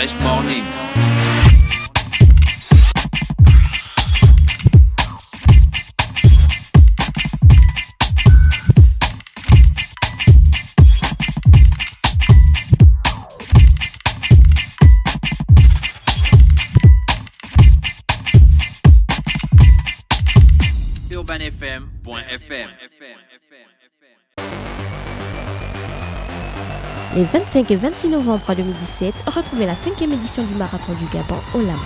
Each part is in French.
Fresh Morning. UrbanFM.fm. Les 25 et 26 novembre 2017, retrouvez la 5e édition du Marathon du Gabon au LAM.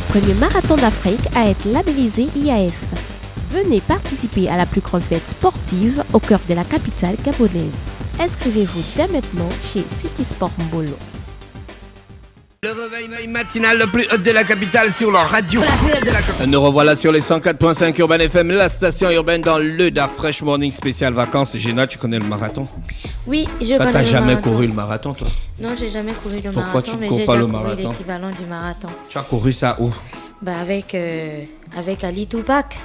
Premier marathon d'Afrique à être labellisé IAF. Venez participer à la plus grande fête sportive au cœur de la capitale gabonaise. Inscrivez-vous dès maintenant chez City Sport Mbolo. Le réveil matinal le plus haut de la capitale sur leur radio. Nous revoilà sur les 104.5 Urban FM, la station urbaine dans le DA Fresh Morning spécial vacances. Géna, tu connais le marathon? Oui, je connais le marathon. T'as jamais couru le marathon, toi? Non, j'ai jamais couru le Pourquoi marathon, tu mais cours j'ai pas déjà le couru marathon? l'équivalent du marathon. Tu as couru ça où? Avec Ali Tupac.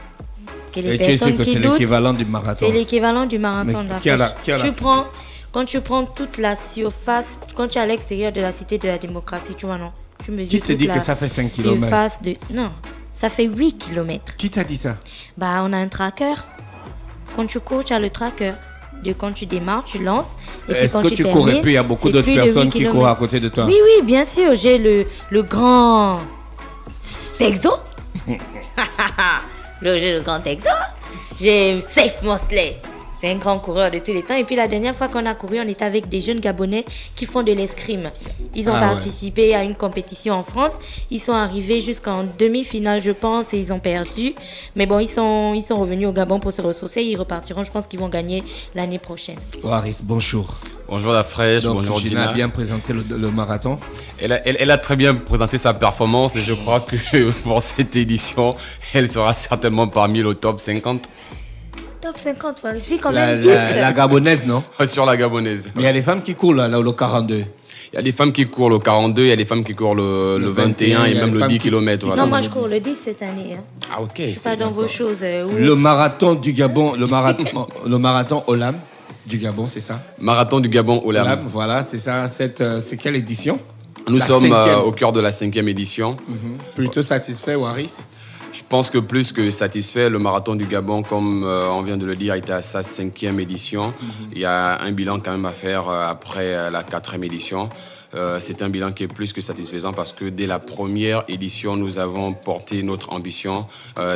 Et tu sais que c'est l'équivalent du marathon. C'est l'équivalent du marathon de la qui a Fresh. Quand tu prends toute la surface, quand tu es à l'extérieur de la cité de la démocratie, tu vois, non? Tu mesures Qui te dit que ça fait 5 km? Surface de... Non, ça fait 8 km. Qui t'a dit ça? Bah, on a un tracker. Quand tu cours, tu as le tracker. De quand tu démarres, tu lances. Est-ce que tu cours et puis il y a beaucoup d'autres personnes qui courent à côté de toi? Oui, oui, bien sûr. J'ai le grand Texo. J'ai le grand Texo. J'ai Safe Mosley. C'est un grand coureur de tous les temps. Et puis la dernière fois qu'on a couru, on était avec des jeunes Gabonais qui font de l'escrime. Ils ont participé à une compétition en France. Ils sont arrivés jusqu'en demi-finale, je pense, et ils ont perdu. Mais bon, ils sont revenus au Gabon pour se ressourcer. Ils repartiront. Je pense qu'ils vont gagner l'année prochaine. Waris, bonjour. Bonjour la fraîche, donc, bonjour Gina. Gina. A bien présenté le marathon. Elle a très bien présenté sa performance et je crois que pour cette édition, elle sera certainement parmi le top 50. Top 50, je dis quand même 10. La gabonaise, non? Sur la gabonaise. Mais il y a des femmes qui courent là, le 42. Il y a des femmes qui courent le 42, il y a des femmes qui courent le 21 et même le 10 km. Voilà. Non, moi je cours le 10 cette année. Hein. Ah ok. Je suis pas dans vos choses. Le marathon du Gabon, le marathon au LAM du Gabon, c'est ça? Marathon du Gabon au LAM. Voilà, c'est ça. C'est quelle édition? Nous sommes au cœur de la 5e édition. Plutôt satisfait, Waris? Je pense que plus que satisfait, le marathon du Gabon, comme on vient de le dire, était à sa 5e édition. Il y a un bilan quand même à faire après la 4e édition. C'est un bilan qui est plus que satisfaisant parce que dès la première édition, nous avons porté notre ambition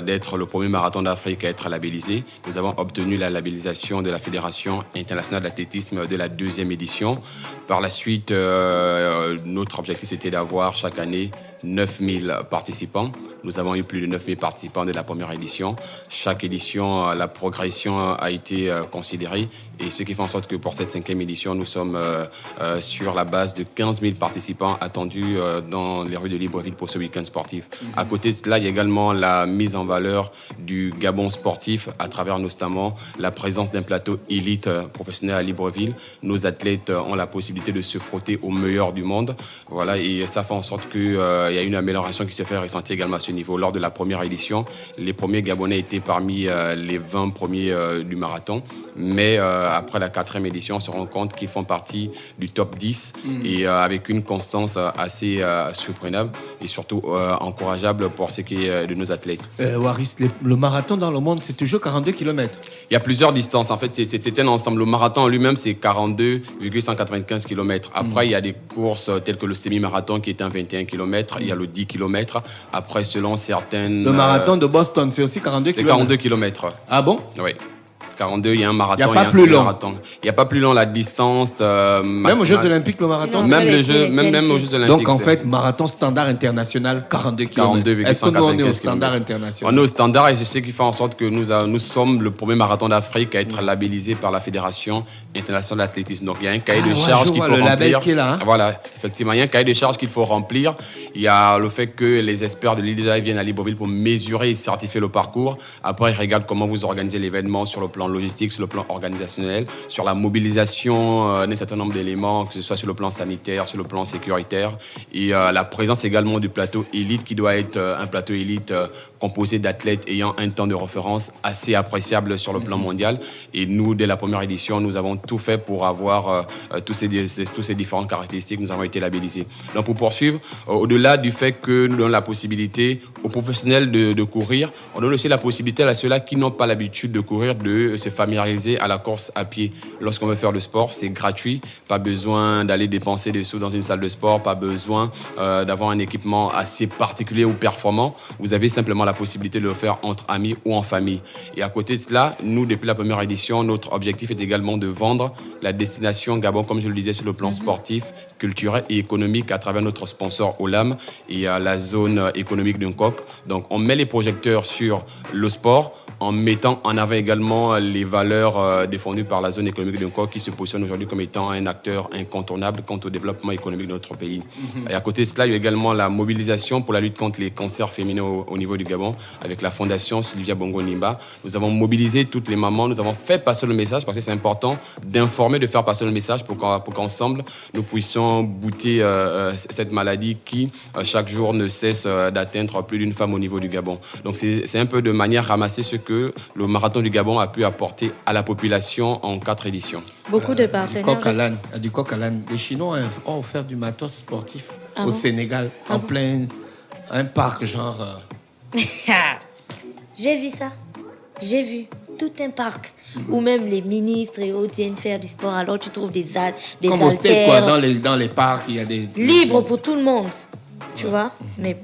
d'être le premier marathon d'Afrique à être labellisé. Nous avons obtenu la labellisation de la Fédération internationale d'athlétisme de la 2e édition. Par la suite, notre objectif c'était d'avoir chaque année 9000 participants. Nous avons eu plus de 9000 participants dès la première édition. Chaque édition, la progression a été considérée. Et ce qui fait en sorte que pour cette 5e édition, nous sommes sur la base de 15 000 participants attendus dans les rues de Libreville pour ce week-end sportif. À côté de cela, il y a également la mise en valeur du Gabon sportif à travers notamment la présence d'un plateau élite professionnel à Libreville. Nos athlètes ont la possibilité de se frotter au meilleur du monde. Voilà, et ça fait en sorte qu'il y a une amélioration qui se fait ressentir également à ce niveau. Lors de la première édition, les premiers Gabonais étaient parmi les 20 premiers du marathon. Mais après la 4e édition, on se rend compte qu'ils font partie du top 10 et avec une constance assez surprenable et surtout encourageable pour ce qui est de nos athlètes. Waris, le marathon dans le monde, c'est toujours 42 km. Il y a plusieurs distances. En fait, c'est un ensemble. Le marathon en lui-même, c'est 42,195 km. Après, il y a des courses telles que le semi-marathon qui est un 21 km. Il y a le 10 km. Après, selon certaines... Le marathon de Boston, c'est aussi 42 km. C'est 42 km. Ah bon? Oui. 42, il y a un marathon, il y a un semi-marathon. Il n'y a pas plus long la distance. Même aux Jeux Olympiques, le marathon. Même aux Jeux Olympiques. Donc en fait, marathon standard international, 42 km. Est-ce que nous on est au standard international? On est au standard et c'est ce qui fait en sorte que nous sommes le premier marathon d'Afrique à être labellisé par la Fédération internationale d'athlétisme. Donc il y a un cahier de charges qu'il faut remplir. Le label qui est là. Voilà, effectivement, il y a un cahier de charges qu'il faut remplir. Il y a le fait que les experts de l'IDEA viennent à Libreville pour mesurer et certifier le parcours. Après, ils regardent comment vous organisez l'événement sur le plan plan logistique, sur le plan organisationnel, sur la mobilisation d'un certain nombre d'éléments, que ce soit sur le plan sanitaire, sur le plan sécuritaire, et la présence également du plateau élite qui doit être un plateau élite composé d'athlètes ayant un temps de référence assez appréciable sur le plan mondial. Et nous, dès la première édition, nous avons tout fait pour avoir tous ces différentes caractéristiques. Nous avons été labellisés. Donc pour poursuivre, au-delà du fait que nous donnons la possibilité aux professionnels de courir, on donne aussi la possibilité à ceux-là qui n'ont pas l'habitude de courir de se familiariser à la course à pied. Lorsqu'on veut faire le sport, c'est gratuit. Pas besoin d'aller dépenser des sous dans une salle de sport, pas besoin d'avoir un équipement assez particulier ou performant. Vous avez simplement la possibilité de le faire entre amis ou en famille. Et à côté de cela, nous, depuis la première édition, notre objectif est également de vendre la destination Gabon, comme je le disais, sur le plan sportif, culturel et économique à travers notre sponsor Olam et à la zone économique d'un coq. Donc, on met les projecteurs sur le sport en mettant en avant également les valeurs défendues par la zone économique d'un coq qui se positionne aujourd'hui comme étant un acteur incontournable quant au développement économique de notre pays. Et à côté de cela, il y a également la mobilisation pour la lutte contre les cancers féminins au niveau du Gabon avec la fondation Sylvia Bongo Nimba. Nous avons mobilisé toutes les mamans, nous avons fait passer le message parce que c'est important d'informer, de faire passer le message pour qu'ensemble nous puissions bouter cette maladie qui chaque jour ne cesse d'atteindre plus d'une femme au niveau du Gabon. Donc c'est un peu de manière ramasser ce que le marathon du Gabon a pu apporter à la population en 4 éditions. Beaucoup de partenaires. Du coq à l'âne. Les Chinois ont offert du matos sportif au Sénégal, en plein un parc genre... J'ai vu ça. J'ai vu tout un parc où même les ministres et autres viennent faire du sport. Alors tu trouves des comme au stade, quoi, dans les parcs, il y a des... Libre pour tout le monde. Tu vois, mais...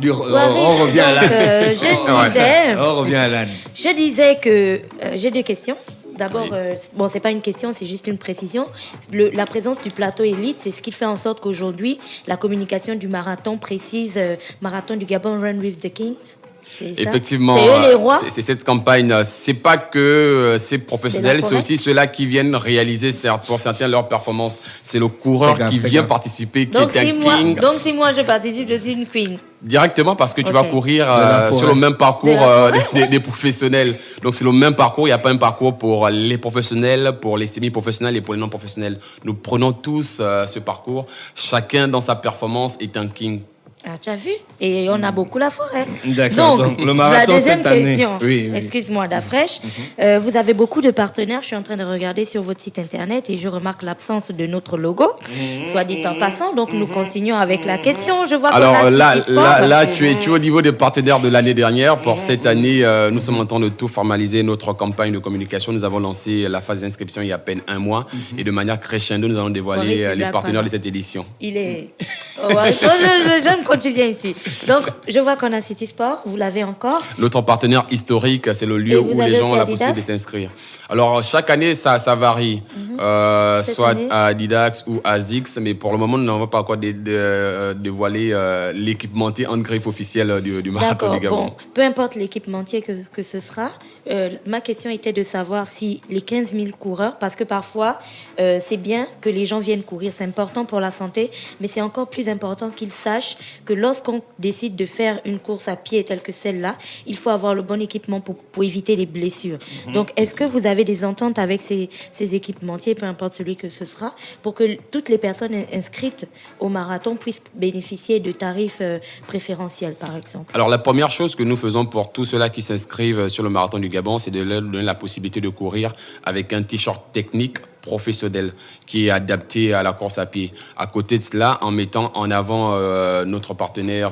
on revient à l'âne. On revient à l'âne. Je disais que j'ai des questions. D'abord, bon, c'est pas une question, c'est juste une précision. La présence du plateau élite, c'est ce qui fait en sorte qu'aujourd'hui, la communication du marathon précise Marathon du Gabon Run with the Kings. Effectivement, c'est eux les rois. C'est cette campagne. C'est pas que c'est professionnel, c'est aussi ceux-là qui viennent réaliser pour certains leurs performances. C'est le coureur qui vient participer, qui est un king. Donc si moi je participe, je suis une queen. Directement parce que tu vas courir sur le même parcours des professionnels. Donc c'est le même parcours, il n'y a pas un parcours pour les professionnels, pour les semi-professionnels et pour les non-professionnels. Nous prenons tous ce parcours. Chacun dans sa performance est un king. Ah, tu as vu? Et on a beaucoup la forêt. D'accord. Donc le marathon la deuxième cette année. question, Oui. excuse-moi, Dafresh. Vous avez beaucoup de partenaires. Je suis en train de regarder sur votre site internet et je remarque l'absence de notre logo. Soit dit en passant. Donc nous continuons avec la question. Je vois. Alors là, tu es au niveau des partenaires de l'année dernière. Pour cette année, nous sommes en train de tout formaliser notre campagne de communication. Nous avons lancé la phase d'inscription il y a à peine un mois et de manière crescendo, nous allons dévoiler les partenaires de cette édition. Il est. J'aime quand tu viens ici. Donc, je vois qu'on a City Sport, vous l'avez encore. Notre partenaire historique, c'est le lieu où les gens ont la possibilité de s'inscrire. Alors, chaque année, ça varie. Soit à Adidas ou à Zix, mais pour le moment, nous n'avons pas encore dévoilé l'équipementier en griffe officiel du marathon du Gabon. Bon, peu importe l'équipementier que ce sera, ma question était de savoir si les 15 000 coureurs, parce que parfois, c'est bien que les gens viennent courir, c'est important pour la santé, mais c'est encore plus important qu'ils sachent que lorsqu'on décide de faire une course à pied telle que celle-là, il faut avoir le bon équipement pour éviter les blessures. Donc, est-ce que vous avez des ententes avec ces équipementiers, peu importe celui que ce sera, pour que toutes les personnes inscrites au marathon puissent bénéficier de tarifs préférentiels, par exemple? Alors, la première chose que nous faisons pour tous ceux-là qui s'inscrivent sur le marathon du Gabon, c'est de leur donner la possibilité de courir avec un t-shirt technique professionnel qui est adapté à la course à pied. À côté de cela, en mettant en avant notre partenaire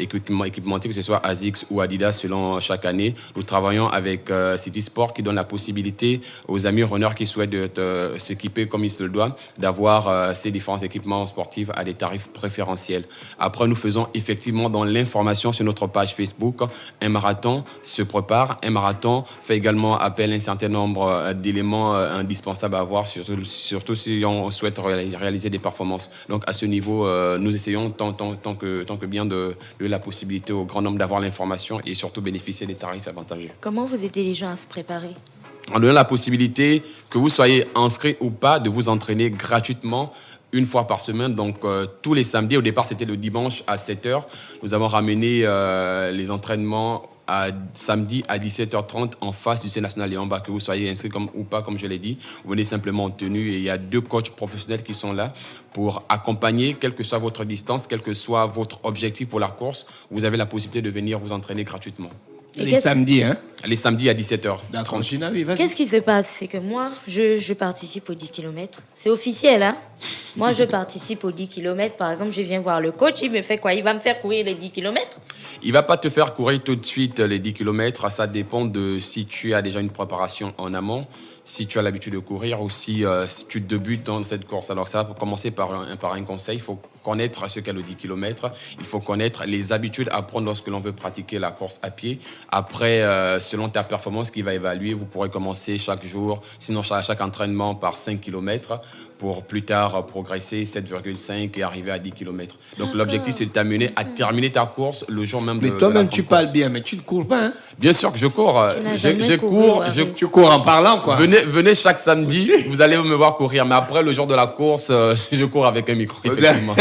équipementier, que ce soit ASICS ou Adidas selon chaque année, nous travaillons avec City Sport qui donne la possibilité aux amis runners qui souhaitent s'équiper comme il se le doit, d'avoir ces différents équipements sportifs à des tarifs préférentiels. Après, nous faisons effectivement dans l'information sur notre page Facebook, un marathon se prépare, un marathon fait également appel à un certain nombre d'éléments indispensables à avoir, surtout si on souhaite réaliser des performances. Donc à ce niveau, nous essayons tant que bien de la possibilité au grand nombre d'avoir l'information et surtout bénéficier des tarifs avantageux. Comment vous aidez les gens à se préparer? En donnant la possibilité, que vous soyez inscrit ou pas, de vous entraîner gratuitement une fois par semaine, donc tous les samedis. Au départ, c'était le dimanche à 7h. Nous avons ramené les entraînements samedi à 17h30 en face du lycée national Léon-Bas, que vous soyez inscrit ou pas, comme je l'ai dit. Vous venez simplement en tenue et il y a 2 coachs professionnels qui sont là pour accompagner, quelle que soit votre distance, quel que soit votre objectif pour la course. Vous avez la possibilité de venir vous entraîner gratuitement. Les samedis, hein? Les samedis à 17h. D'accord, Gina, oui, vas-y. Qu'est-ce qui se passe? C'est que moi, je participe aux 10 km. C'est officiel, hein? Moi, je participe aux 10 km. Par exemple, je viens voir le coach, il me fait quoi? Il va me faire courir les 10 km? Il ne va pas te faire courir tout de suite les 10 km. Ça dépend de si tu as déjà une préparation en amont, si tu as l'habitude de courir ou si tu débutes dans cette course. Alors, ça va commencer par un conseil. Il faut connaître ce qu'est le 10 km. Il faut connaître les habitudes à prendre lorsque l'on veut pratiquer la course à pied. Après, selon ta performance qui va évaluer, vous pourrez commencer chaque jour, sinon chaque entraînement par 5 km pour plus tard progresser 7,5 et arriver à 10 km. Donc, l'objectif, c'est de t'amener à terminer ta course le jour même de la toi-même, tu course. parles bien, mais tu ne cours pas, hein? Bien sûr que je cours. Tu cours en parlant, quoi. Venez chaque samedi, vous allez me voir courir. Mais après, le jour de la course, je cours avec un micro, effectivement.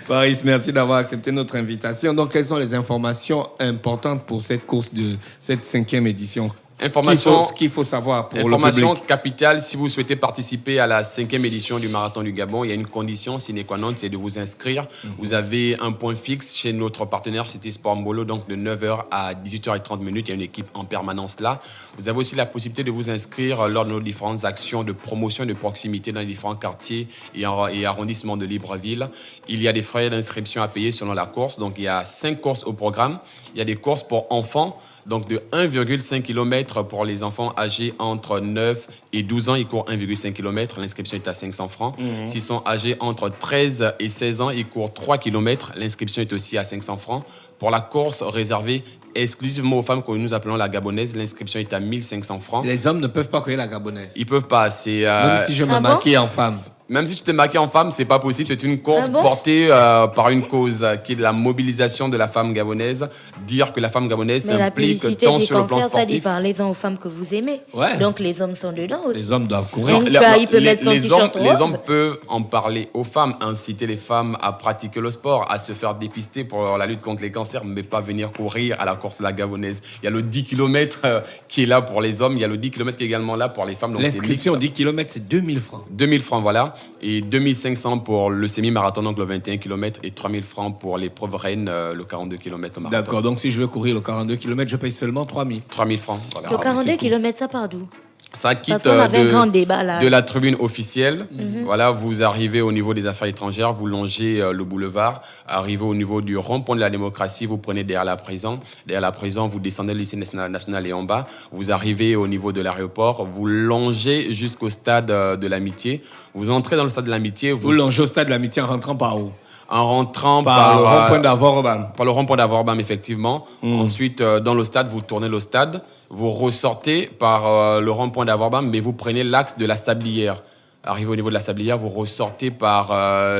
Waris, merci d'avoir accepté notre invitation. Donc, quelles sont les informations importantes pour cette course de cette 5e édition? Ce qu'il faut savoir pour le public. Information capitale, si vous souhaitez participer à la 5e édition du Marathon du Gabon, il y a une condition sine qua non, c'est de vous inscrire. Vous avez un point fixe chez notre partenaire City Sport Mbolo, donc de 9h à 18h30. Il y a une équipe en permanence là. Vous avez aussi la possibilité de vous inscrire lors de nos différentes actions de promotion de proximité dans les différents quartiers et arrondissements de Libreville. Il y a des frais d'inscription à payer selon la course. Donc, il y a 5 courses au programme. Il y a des courses pour enfants. Donc, de 1,5 km pour les enfants âgés entre 9 et 12 ans, ils courent 1,5 km. L'inscription est à 500 francs. S'ils sont âgés entre 13 et 16 ans, ils courent 3 km. L'inscription est aussi à 500 francs. Pour la course réservée exclusivement aux femmes que nous appelons la gabonaise, l'inscription est à 1500 francs. Les hommes ne peuvent pas courir la gabonaise. Ils peuvent pas. Même si je me maquille en femme. Même si tu t'es maquillé en femme, c'est pas possible. C'est une course portée par une cause qui est de la mobilisation de la femme gabonaise. Dire que la femme gabonaise s'implique tant sur le plan sportif. Ça dit parlez-en aux femmes que vous aimez. Ouais. Donc les hommes sont dedans aussi. Les hommes doivent courir. Les hommes peuvent en parler aux femmes, inciter les femmes à pratiquer le sport, à se faire dépister pour la lutte contre les cancers, mais pas venir courir à la course de la gabonaise. Il y a le 10 km qui est là pour les hommes. Il y a le 10 km qui est également là pour les femmes. Donc l'inscription 10 km, c'est 2000 francs. 2000 francs, voilà. Et 2500 pour le semi-marathon, donc le 21 km, et 3000 francs pour l'épreuve reine, le 42 km au marathon. D'accord, donc si je veux courir le 42 km, je paye seulement 3000. 3000 francs, voilà. Le 42 km, ça part d'où? Ça quitte de la tribune officielle. Voilà, vous arrivez au niveau des affaires étrangères, vous longez le boulevard, arrivez au niveau du rond-point de la démocratie, vous prenez derrière la prison. Derrière la prison, vous descendez le lycée national et en bas. Vous arrivez au niveau de l'aéroport, vous longez jusqu'au stade de l'Amitié. Vous entrez dans le stade de l'Amitié. Vous longez au stade de l'Amitié en rentrant par où? En rentrant par le rond-point d'Avorbam. Par le rond-point d'Avorbam, effectivement. Ensuite, dans le stade, vous tournez le stade. Vous ressortez par le rond-point d'Avorbam, mais vous prenez l'axe de la Sablière. Arrivé au niveau de la Sablière, vous ressortez par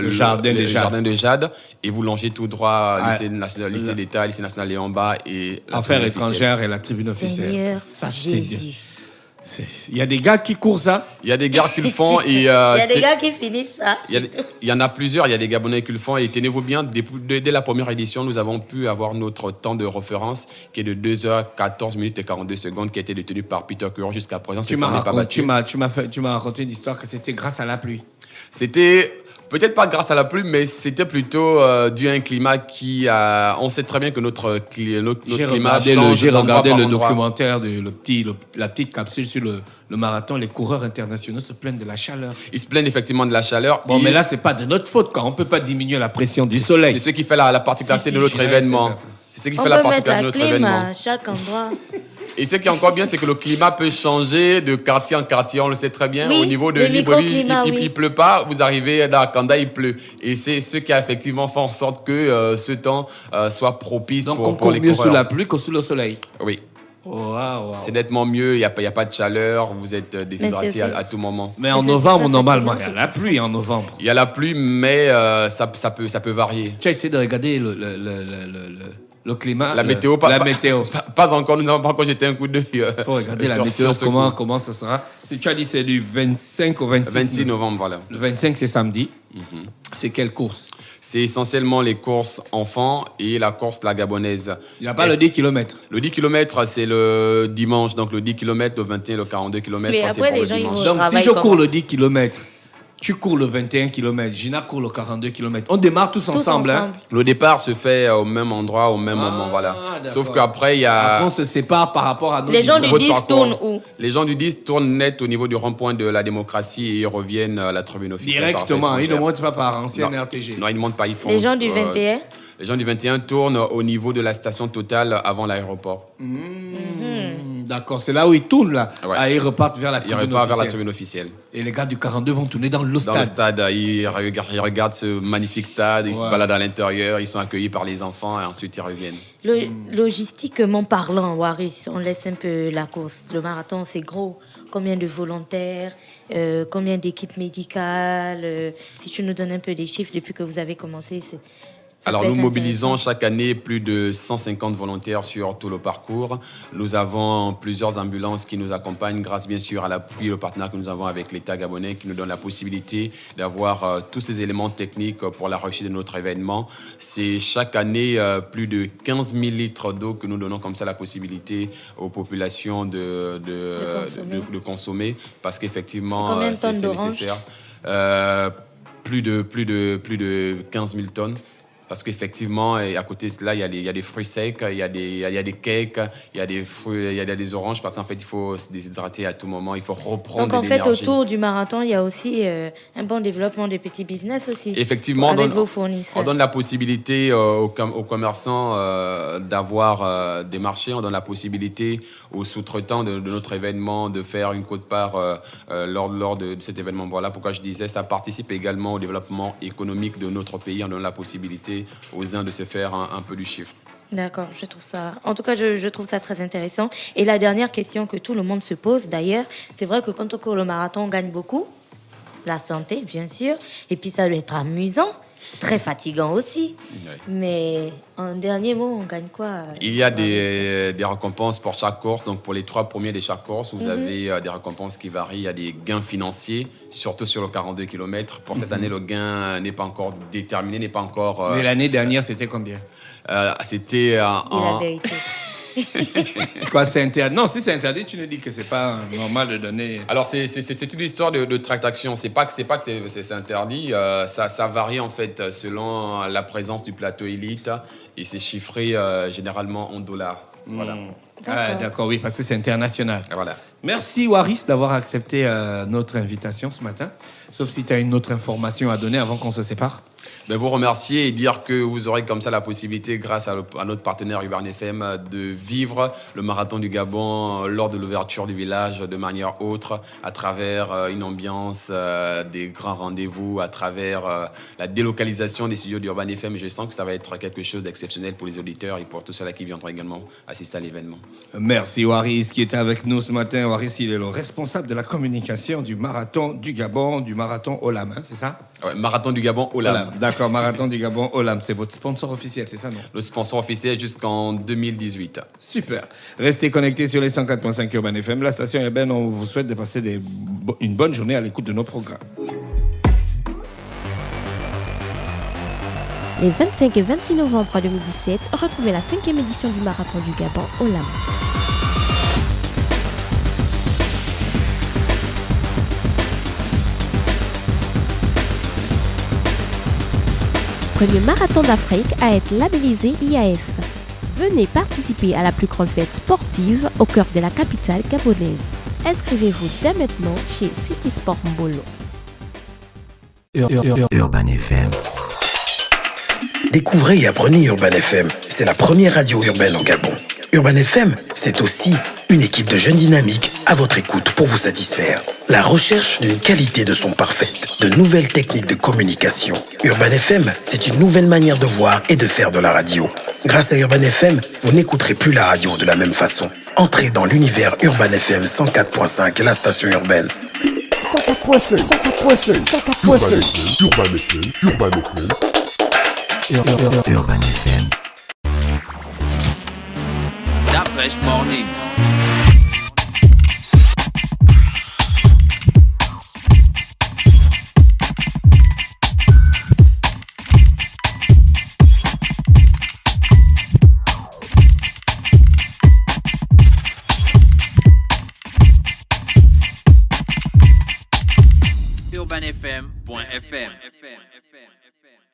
le jardin de Jade et vous longez tout droit lycée d'État, lycée national Léon-Bas et Affaires étrangères et la tribune officielle. Seigneur Jésus. Il y a des gars qui courent ça. Il y a des gars qui le font. Il y a des gars qui finissent ça. Il y en a plusieurs. Il y a des Gabonais qui le font. Et tenez-vous bien, dès la première édition, nous avons pu avoir notre temps de référence qui est de 2h14 minutes et 42 secondes qui a été détenu par Peter Curran jusqu'à présent. Tu m'as raconté une histoire que c'était grâce à la pluie. C'était... Peut-être pas grâce à la pluie, mais c'était plutôt dû à un climat qui a... On sait très bien que notre climat change. J'ai regardé le documentaire de la petite capsule sur le marathon. Les coureurs internationaux se plaignent de la chaleur. Ils se plaignent effectivement de la chaleur. Bon, mais là, c'est pas de notre faute, quoi. On peut pas diminuer la pression du soleil. C'est ce qui fait la particularité de notre événement. C'est ce qui fait la particularité de notre événement. À chaque endroit. Et ce qui est encore bien, c'est que le climat peut changer de quartier en quartier, on le sait très bien. Oui, au niveau de Libreville, il pleut pas, vous arrivez dans Kanda, il pleut. Et c'est ce qui a effectivement fait en sorte que ce temps soit propice pour les coureurs. Donc on court mieux sous la pluie que sous le soleil. Oui. Wow. C'est nettement mieux, il n'y a pas de chaleur, vous êtes déshydraté à tout moment. Mais en novembre, normalement, il y a la pluie en novembre. Il y a la pluie, mais ça peut varier. Tu as essayé de regarder le climat, la météo, pas encore, nous n'avons pas encore jeté un coup d'œil. Il faut regarder la météo, comment ça sera. Si tu as dit c'est du 25 au 26 novembre, voilà. Le 25, c'est samedi. C'est quelle course? C'est essentiellement les courses enfants et la course de la gabonaise. Il n'y a pas le 10 km. Le 10 km, c'est le dimanche. Donc le 10 km, le 21, le 42 km, Mais c'est après, pour les le gens, ils dimanche. vont- Donc, si travail je comment? cours le 10 km, tu cours le 21 km, Gina court le 42 km. On démarre tous ensemble. Hein? Le départ se fait au même endroit, au même moment, voilà. d'accord. Sauf qu'après, il y a... Après, on se sépare par rapport à nos Les gens du distances. votre 10 parcours. tournent où? Les gens du 10 tournent net au niveau du rond-point de la démocratie et ils reviennent à la tribune officielle. Directement, ils ne montent montent pas par ancienne RTG. Non, ils ne montent pas, ils font... Les gens du 21? Les gens du 21 tournent au niveau de la station Total avant l'aéroport. D'accord, c'est là où ils tournent là. Ouais. Ah, ils repartent vers la Ils tribune repartent vers la officielle. tribune officielle. Et les gars du 42 vont tourner dans le Dans le stade. stade, ils regardent ce magnifique stade, ils se baladent à l'intérieur, ils sont accueillis par les enfants et ensuite ils reviennent. Logistiquement parlant, Waris, on laisse un peu la course. Le marathon, c'est gros. Combien de volontaires, combien d'équipes médicales, si tu nous donnes un peu des chiffres depuis que vous avez commencé. Alors nous mobilisons chaque année plus de 150 volontaires sur tout le parcours. Nous avons plusieurs ambulances qui nous accompagnent grâce bien sûr à l'appui et au partenariat que nous avons avec l'État gabonais qui nous donne la possibilité d'avoir tous ces éléments techniques pour la réussite de notre événement. C'est chaque année plus de 15 000 litres d'eau que nous donnons comme ça la possibilité aux populations de consommer parce qu'effectivement c'est nécessaire. Plus de 15 000 tonnes. Parce qu'effectivement, à côté de cela, il y a des fruits secs, il y a des cakes, il y a des fruits, il y a des oranges. Parce qu'en fait, il faut se déshydrater à tout moment. Il faut reprendre de Donc en fait, l'énergie. autour du marathon, il y a aussi un bon développement des petits business aussi. Effectivement, avec vos fournisseurs. on donne la possibilité aux commerçants d'avoir des marchés. On donne la possibilité aux sous-traitants de notre événement de faire une quote-part lors de cet événement. Voilà pourquoi je disais, ça participe également au développement économique de notre pays. On donne la possibilité aux uns de se faire un peu du chiffre. D'accord, je trouve ça... En tout cas, je trouve ça très intéressant. Et la dernière question que tout le monde se pose, d'ailleurs, c'est vrai que quand on court le marathon, on gagne beaucoup. La santé, bien sûr. Et puis, ça doit être amusant. Très fatigant aussi. Oui. Mais en dernier mot, on gagne quoi? Il y a des récompenses pour chaque course. Donc, pour les 3 premiers de chaque course, vous avez des récompenses qui varient. Il y a des gains financiers, surtout sur le 42 km. Pour cette année, le gain n'est pas encore déterminé, n'est pas encore... Mais l'année dernière, c'était combien? C'était La vérité. Quoi, c'est interdit? Non, si c'est interdit, tu nous dis que c'est pas normal de donner. Alors, c'est une histoire de tractation. C'est pas que c'est interdit. Ça varie, en fait, selon la présence du plateau élite. Et c'est chiffré généralement en dollars. Voilà. Ah, d'accord, oui, parce que c'est international. Voilà. Merci, Waris, d'avoir accepté notre invitation ce matin. Sauf si tu as une autre information à donner avant qu'on se sépare. Vous remercier et dire que vous aurez comme ça la possibilité, grâce à notre partenaire Urban FM, de vivre le marathon du Gabon lors de l'ouverture du village de manière autre, à travers une ambiance, des grands rendez-vous, à travers la délocalisation des studios d'Urban FM. Je sens que ça va être quelque chose d'exceptionnel pour les auditeurs et pour tous ceux-là qui viendront également assister à l'événement. Merci, Waris, qui était avec nous ce matin. Waris, il est le responsable de la communication du marathon du Gabon, du marathon Olam, hein, c'est ça? Ouais, marathon du Gabon, Olam. D'accord, marathon du Gabon, Olam, c'est votre sponsor officiel, c'est ça, non? Le sponsor officiel jusqu'en 2018. Super. Restez connectés sur les 104.5 Urban FM. La station urbaine, on vous souhaite de passer une bonne journée à l'écoute de nos programmes. Les 25 et 26 novembre 2017, retrouvez la 5e édition du marathon du Gabon Olam. Premier marathon d'Afrique à être labellisé IAF. Venez participer à la plus grande fête sportive au cœur de la capitale gabonaise. Inscrivez-vous dès maintenant chez City Sport Mbolo. Urban FM. Découvrez et apprenez Urban FM. C'est la première radio urbaine au Gabon. Urban FM, c'est aussi une équipe de jeunes dynamiques à votre écoute pour vous satisfaire. La recherche d'une qualité de son parfaite, de nouvelles techniques de communication. Urban FM, c'est une nouvelle manière de voir et de faire de la radio. Grâce à Urban FM, vous n'écouterez plus la radio de la même façon. Entrez dans l'univers Urban FM 104.5, la station urbaine. 104.5, 104.5, 104.5. Urban FM, Urban FM. Urban FM. Start Fresh Morning.